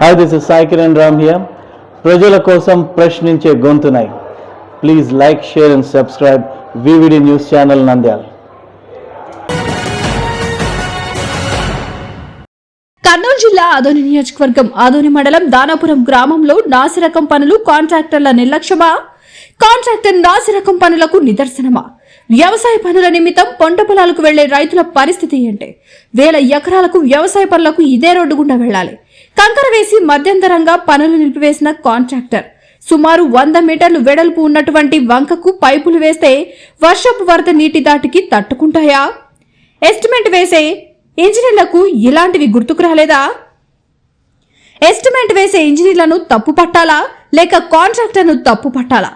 Hi, this is Sai Kiran Ram here. ప్రజల కోసం ప్రశ్నించే గొంతునై. Please like, share and subscribe VVD News Channel Nandyal. Kurnool జిల్లా ఆదోని నియోజకవర్గం ఆదోని మండలం దానాపురం గ్రామంలో నాసిరకం పనులు కాంట్రాక్టర్ల నిర్లక్ష్యమా? కాంట్రాక్టర్ నాసిరకం పనులకు నిదర్శనమా? వ్యవసాయ పనుల నిమిత్తం పంట పొలాలకు వెళ్లే రైతుల పరిస్థితి ఏంటి? వేల ఎకరాలకు వ్యవసాయ పనులకు ఇదే రోడ్డు గుండా వెళ్లాలి. కంకర వేసి మధ్యంతరంగా పనులు నిలిపివేసిన కాంట్రాక్టర్ సుమారు 100 మీటర్లు వెడల్పు ఉన్నటువంటి వంకకు పైపులు వేస్తే వర్షపు వరద నీటి దాటికి తట్టుకుంటాయా? ఎస్టిమేట్ వేసే ఇంజనీర్లకు ఇలాంటివి గుర్తుకు రాలేదా? ఎస్టిమేట్ వేసే ఇంజనీర్లను తప్పు పట్టాలా లేక కాంట్రాక్టర్ను తప్పు పట్టాలా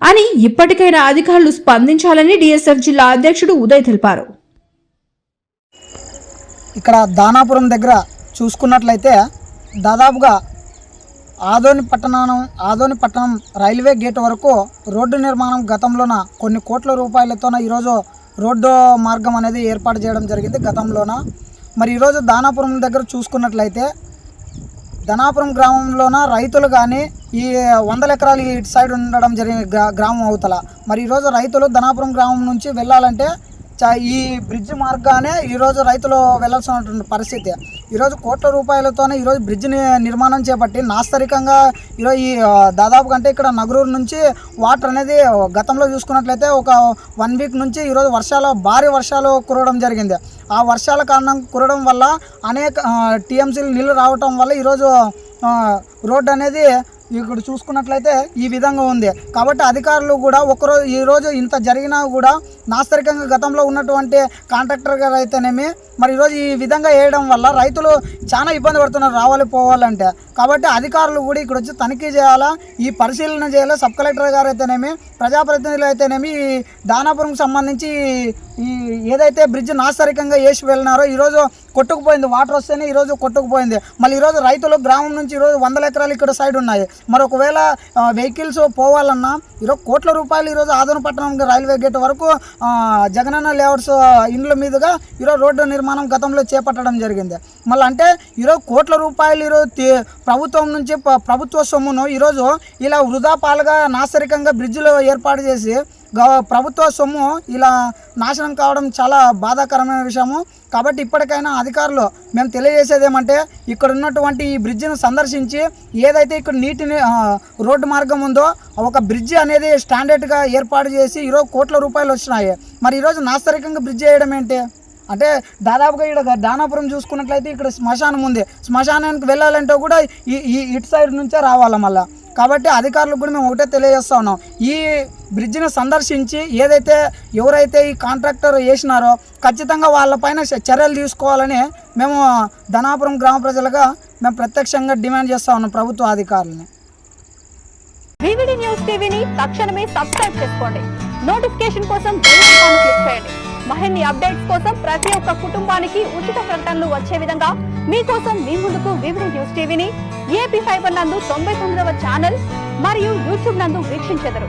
అని ఇప్పటికైనా అధికారులు స్పందించాలని డిఎస్ఎఫ్ జిల్లా అధ్యక్షుడు ఉదయ్ తెలిపారు. ఇక్కడ దానాపురం దగ్గర చూసుకున్నట్లయితే దాదాపుగా ఆదోని పట్టణం రైల్వే గేట్ వరకు రోడ్డు నిర్మాణం గతంలోన కొన్ని కోట్ల రూపాయలతోన ఈరోజు రోడ్డు మార్గం అనేది ఏర్పాటు చేయడం జరిగింది గతంలోన. మరి ఈరోజు దానాపురం దగ్గర చూసుకున్నట్లయితే ధనాపురం గ్రామంలోన రైతులు కానీ ఈ 100 ఎకరాలు ఇటు సైడ్ ఉండడం జరిగిన గ్రామం అవతల. మరి ఈరోజు రైతులు ధనాపురం గ్రామం నుంచి వెళ్ళాలంటే ఈ బ్రిడ్జ్ మార్గానే ఈరోజు రైతులు వెళ్ళాల్సినటువంటి పరిస్థితి. ఈరోజు కోట్ల రూపాయలతోనే ఈరోజు బ్రిడ్జ్ని నిర్మాణం చేపట్టి నాస్తరికంగా ఈరోజు ఈ దాదాపు కంటే ఇక్కడ నగరూరు నుంచి వాటర్ అనేది గతంలో చూసుకున్నట్లయితే ఒక 1 వీక్ నుంచి ఈరోజు భారీ వర్షాలు కురవడం జరిగింది. ఆ వర్షాల కారణం కురవడం వల్ల అనేక టీఎంసీలు నీళ్ళు రావటం వల్ల ఈరోజు రోడ్డు అనేది ఇక్కడ చూసుకున్నట్లయితే ఈ విధంగా ఉంది. కాబట్టి అధికారులు కూడా ఈరోజు ఇంత జరిగినా కూడా నాస్తరికంగా గతంలో ఉన్నటువంటి కాంట్రాక్టర్ గారు అయితేనేమి మరి ఈరోజు ఈ విధంగా వేయడం వల్ల రైతులు చాలా ఇబ్బంది పడుతున్నారు రావాలి పోవాలంటే. కాబట్టి అధికారులు కూడా ఇక్కడ వచ్చి తనిఖీ చేయాలా, ఈ పరిశీలన చేయాలా. సబ్ కలెక్టర్ గారు అయితేనేమి ప్రజాప్రతినిధులు అయితేనేమి ఈ దానాపురంకి సంబంధించి ఈ ఏదైతే బ్రిడ్జ్ నాస్తరికంగా వేసి వెళ్ళినారో ఈరోజు కొట్టుకుపోయింది. వాటర్ వస్తేనే ఈరోజు కొట్టుకుపోయింది. మళ్ళీ ఈరోజు రైతులు గ్రామం నుంచి ఈరోజు 100 ఎకరాలు ఇక్కడ సైడ్ ఉన్నాయి. మరి ఒకవేళ వెహికల్స్ పోవాలన్నా ఈరోజు కోట్ల రూపాయలు ఈరోజు ఆదోని పట్టణం రైల్వే గేట్ వరకు జగనన్న లేఅవుట్స్ ఇండ్ల మీదుగా ఈరోజు రోడ్డు నిర్మాణం గతంలో చేపట్టడం జరిగింది. మళ్ళీ అంటే ఈరోజు కోట్ల రూపాయలు ఈరోజు ప్రభుత్వం నుంచి ప్రభుత్వ సొమ్మును ఈరోజు ఇలా వృధా పాలుగా నాసరికంగా బ్రిడ్జిలో ఏర్పాటు చేసి ప్రభుత్వ సొమ్ము ఇలా నాశనం కావడం చాలా బాధాకరమైన విషయము. కాబట్టి ఇప్పటికైనా అధికారులు మేము తెలియజేసేది ఏమంటే ఇక్కడ ఉన్నటువంటి ఈ బ్రిడ్జిని సందర్శించి ఏదైతే ఇక్కడ నీటిని రోడ్డు మార్గం ఉందో ఒక బ్రిడ్జి అనేది స్టాండర్డ్గా ఏర్పాటు చేసి ఈరోజు కోట్ల రూపాయలు వచ్చినాయి. మరి ఈరోజు నాస్తరికంగా బ్రిడ్జ్ చేయడం ఏంటి అంటే దాదాపుగా ఇక్కడ దానాపురం చూసుకున్నట్లయితే ఇక్కడ శ్మశానం ఉంది. శ్మశానానికి వెళ్ళాలంటే కూడా ఇటు సైడ్ నుంచే రావాలి మళ్ళీ. కాబట్టి అధికారులకు కూడా మేము ఒకటే తెలియజేస్తా ఉన్నాం, ఈ బ్రిడ్జిని సందర్శించి ఎవరైతే ఈ కాంట్రాక్టర్ వేసినారో ఖచ్చితంగా వాళ్ళపైన చర్యలు తీసుకోవాలని మేము ధనాపురం గ్రామ ప్రజలుగా మేము ప్రత్యక్షంగా డిమాండ్ చేస్తా ఉన్నాం ప్రభుత్వ అధికారులని. VVD న్యూస్ టీవీని తక్షణమే సబ్స్క్రైబ్ చేసుకోండి. నోటిఫికేషన్ కోసం బెల్ ఐకాన్ క్లిక్ చేయండి. మరిన్ని అప్డేట్స్ కోసం ప్రతి ఒక్క కుటుంబానికి ఉచిత ప్రకటనలు వచ్చే విధంగా మీకోసం మీ ముందుకు VVD న్యూస్ టీవీని AP ఫైబర్ నందు 99వ ఛానల్ మరియు యూట్యూబ్ నందు వీక్షించెదరు.